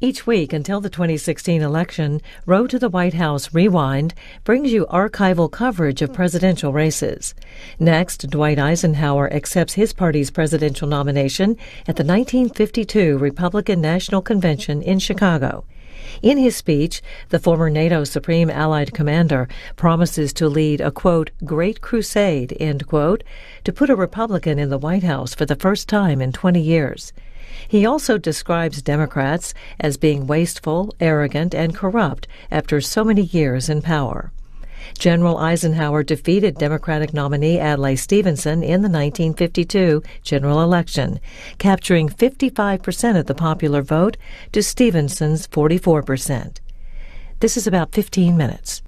Each week until the 2016 election, Road to the White House Rewind brings you archival coverage of presidential races. Next, Dwight Eisenhower accepts his party's presidential nomination at the 1952 Republican National Convention in Chicago. In his speech, the former NATO Supreme Allied Commander promises to lead a, quote, great crusade, end quote, to put a Republican in the White House for the first time in 20 years. He also describes Democrats as being wasteful, arrogant, and corrupt after so many years in power. General Eisenhower defeated Democratic nominee Adlai Stevenson in the 1952 general election, capturing 55% of the popular vote to Stevenson's 44%. This is about 15 minutes.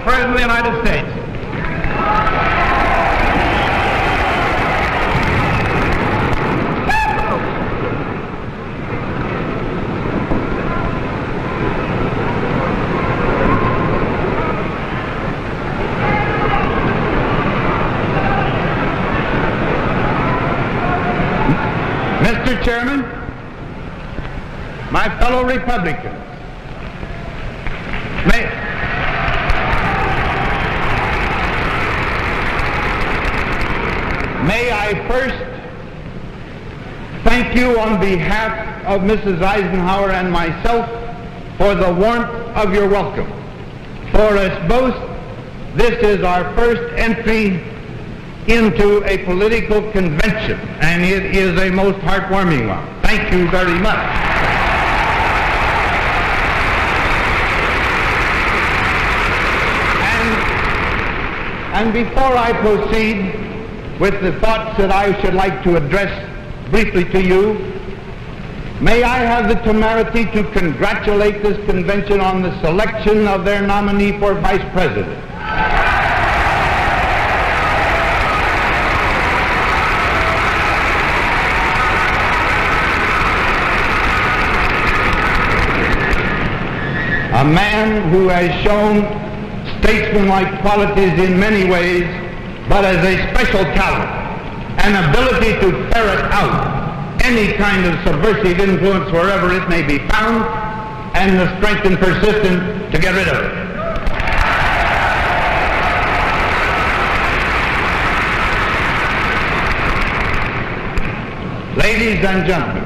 President of the United States. Mr. Chairman, my fellow Republicans, May I first thank you on behalf of Mrs. Eisenhower and myself for the warmth of your welcome. For us both, this is our first entry into a political convention, and it is a most heartwarming one. Thank you very much. And before I proceed with the thoughts that I should like to address briefly to you, may I have the temerity to congratulate this convention on the selection of their nominee for Vice President. A man who has shown statesmanlike qualities in many ways, but as a special talent, an ability to ferret out any kind of subversive influence wherever it may be found, and the strength and persistence to get rid of it. Ladies and gentlemen,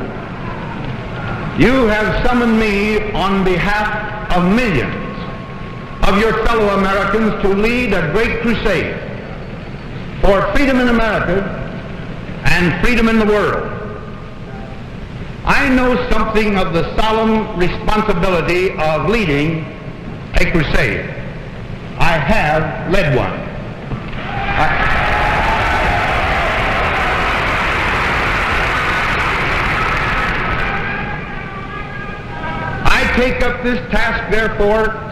you have summoned me on behalf of millions of your fellow Americans to lead a great crusade for freedom in America and freedom in the world. I know something of the solemn responsibility of leading a crusade. I have led one. I take up this task, therefore,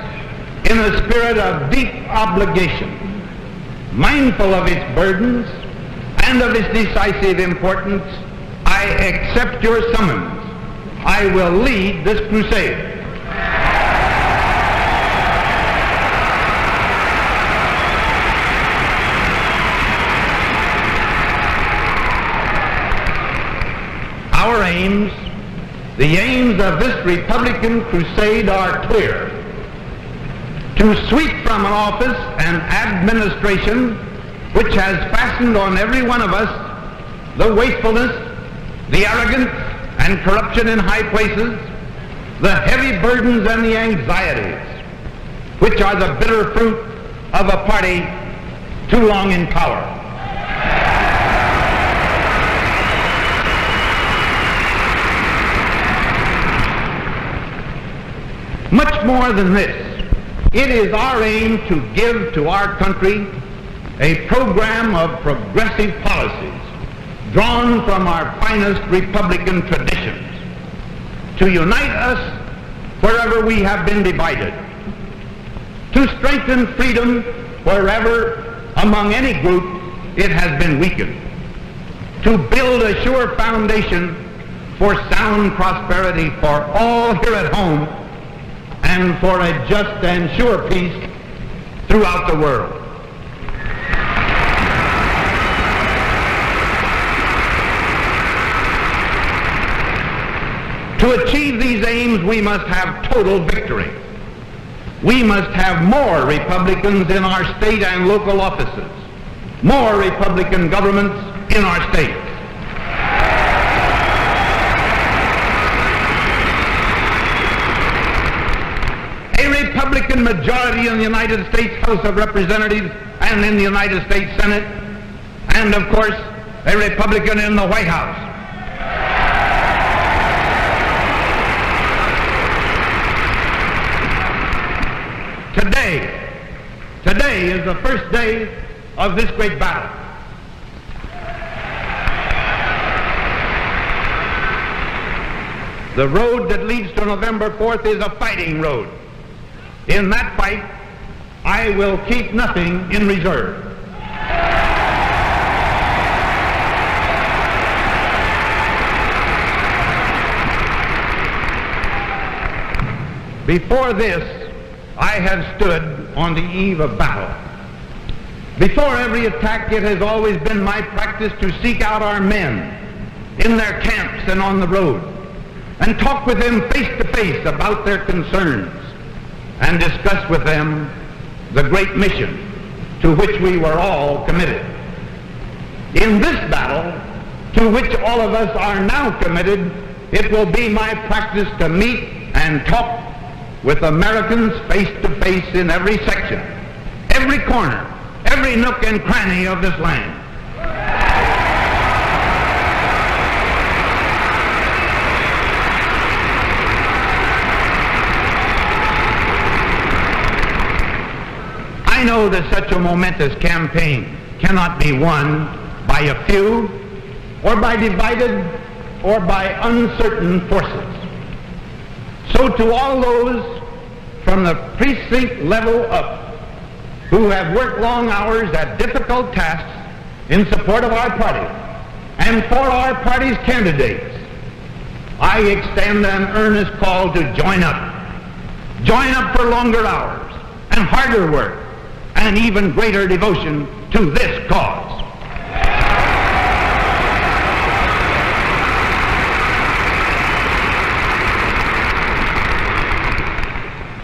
in a spirit of deep obligation, mindful of its burdens and of its decisive importance. I accept your summons. I will lead this crusade. The aims of this Republican crusade are clear: to sweep from an office an administration which has fastened on every one of us the wastefulness, the arrogance, and corruption in high places, the heavy burdens and the anxieties, which are the bitter fruit of a party too long in power. Much more than this, it is our aim to give to our country a program of progressive policies drawn from our finest Republican traditions, to unite us wherever we have been divided, to strengthen freedom wherever among any group it has been weakened, to build a sure foundation for sound prosperity for all here at home and for a just and sure peace throughout the world. To achieve these aims, we must have total victory. We must have more Republicans in our state and local offices, more Republican governments in our states. A Republican majority in the United States House of Representatives and in the United States Senate, and of course, a Republican in the White House. Today is the first day of this great battle. The road that leads to November 4th is a fighting road. In that fight, I will keep nothing in reserve. Before this, I have stood on the eve of battle. Before every attack, it has always been my practice to seek out our men in their camps and on the road and talk with them face to face about their concerns and discuss with them the great mission to which we were all committed. In this battle, to which all of us are now committed, it will be my practice to meet and talk with Americans face to face in every section, every corner, every nook and cranny of this land. I know that such a momentous campaign cannot be won by a few, or by divided, or by uncertain forces. So to all those from the precinct level up who have worked long hours at difficult tasks in support of our party and for our party's candidates, I extend an earnest call to join up. Join up for longer hours and harder work and even greater devotion to this cause.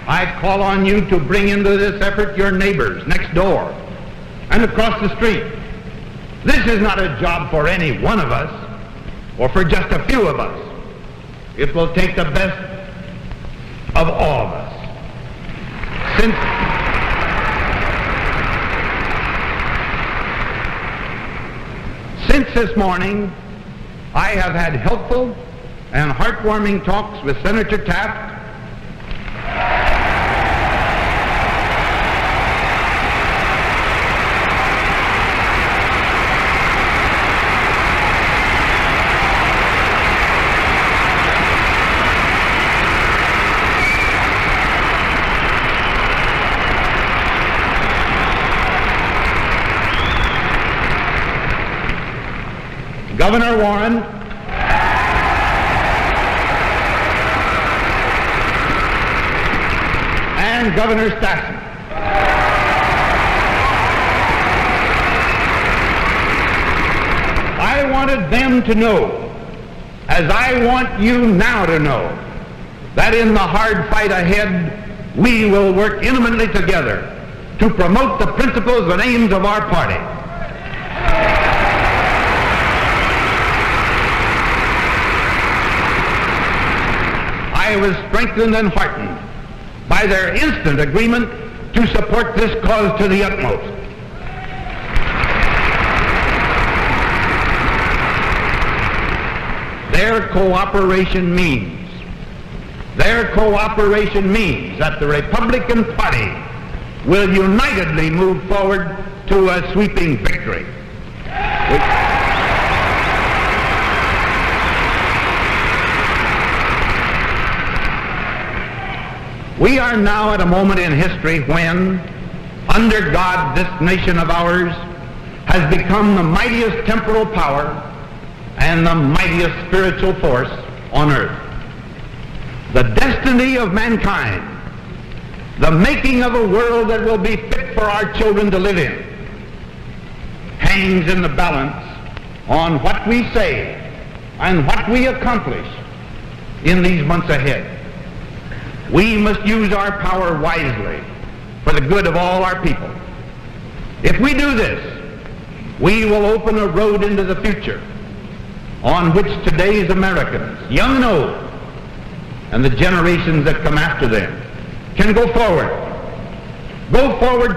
I call on you to bring into this effort your neighbors next door and across the street. This is not a job for any one of us or for just a few of us. It will take the best of all of us. Since this morning, I have had helpful and heartwarming talks with Senator Taft, Governor Warren, and Governor Stassen. I wanted them to know as I want you now to know that in the hard fight ahead, we will work intimately together to promote the principles and aims of our party. I was strengthened and heartened by their instant agreement to support this cause to the utmost. Their cooperation means that the Republican Party will unitedly move forward to a sweeping victory. We are now at a moment in history when, under God, this nation of ours has become the mightiest temporal power and the mightiest spiritual force on earth. The destiny of mankind, the making of a world that will be fit for our children to live in, hangs in the balance on what we say and what we accomplish in these months ahead. We must use our power wisely for the good of all our people. If we do this, we will open a road into the future on which today's Americans, young and old, and the generations that come after them, can go forward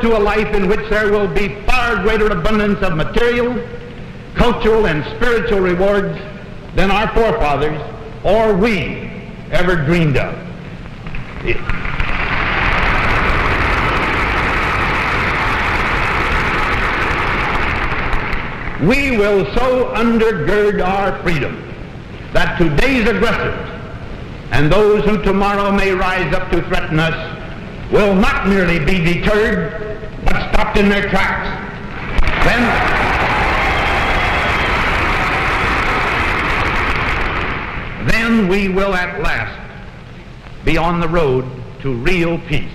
to a life in which there will be far greater abundance of material, cultural, and spiritual rewards than our forefathers or we ever dreamed of. We will so undergird our freedom that today's aggressors and those who tomorrow may rise up to threaten us will not merely be deterred, but stopped in their tracks. Then we will at last be on the road to real peace.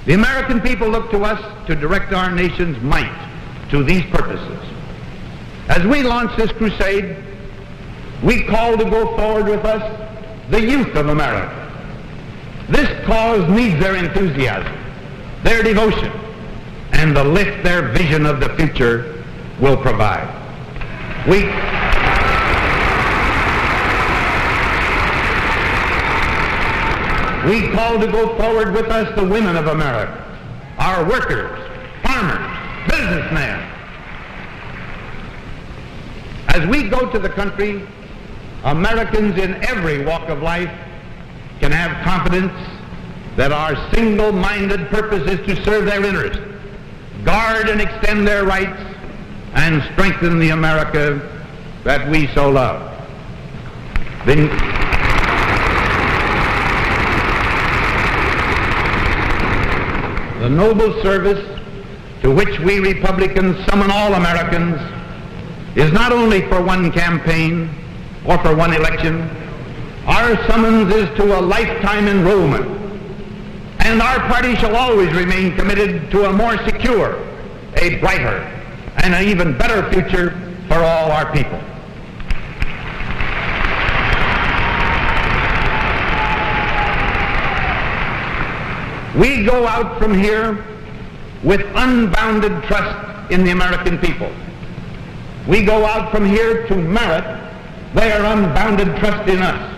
The American people look to us to direct our nation's might to these purposes. As we launch this crusade, we call to go forward with us the youth of America. This cause needs their enthusiasm, their devotion, and the lift their vision of the future will provide. We call to go forward with us the women of America, our workers, farmers, businessmen. As we go to the country, Americans in every walk of life can have confidence that our single-minded purpose is to serve their interests, guard and extend their rights, and strengthen the America that we so love. The noble service to which we Republicans summon all Americans is not only for one campaign or for one election. Our summons is to a lifetime enrollment, and our party shall always remain committed to a more secure, a brighter, and an even better future for all our people. We go out from here with unbounded trust in the American people. We go out from here to merit their unbounded trust in us.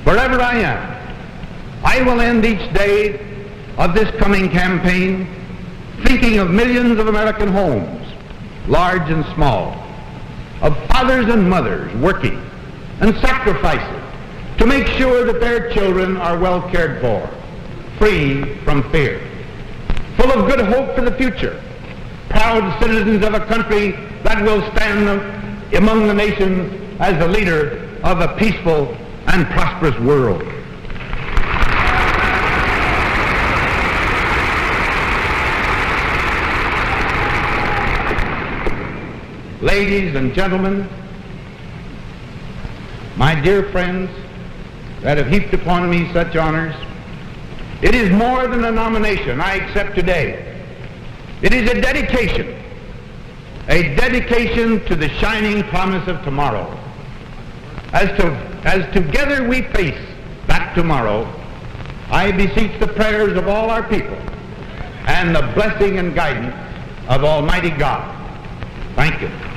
Wherever I am, I will end each day of this coming campaign thinking of millions of American homes, large and small, of fathers and mothers working and sacrificing to make sure that their children are well cared for, free from fear, full of good hope for the future, proud citizens of a country that will stand among the nations as the leader of a peaceful and prosperous world. Ladies and gentlemen, my dear friends that have heaped upon me such honors, it is more than a nomination I accept today. It is a dedication to the shining promise of tomorrow. as together we face that tomorrow, I beseech the prayers of all our people and the blessing and guidance of Almighty God. Thank you.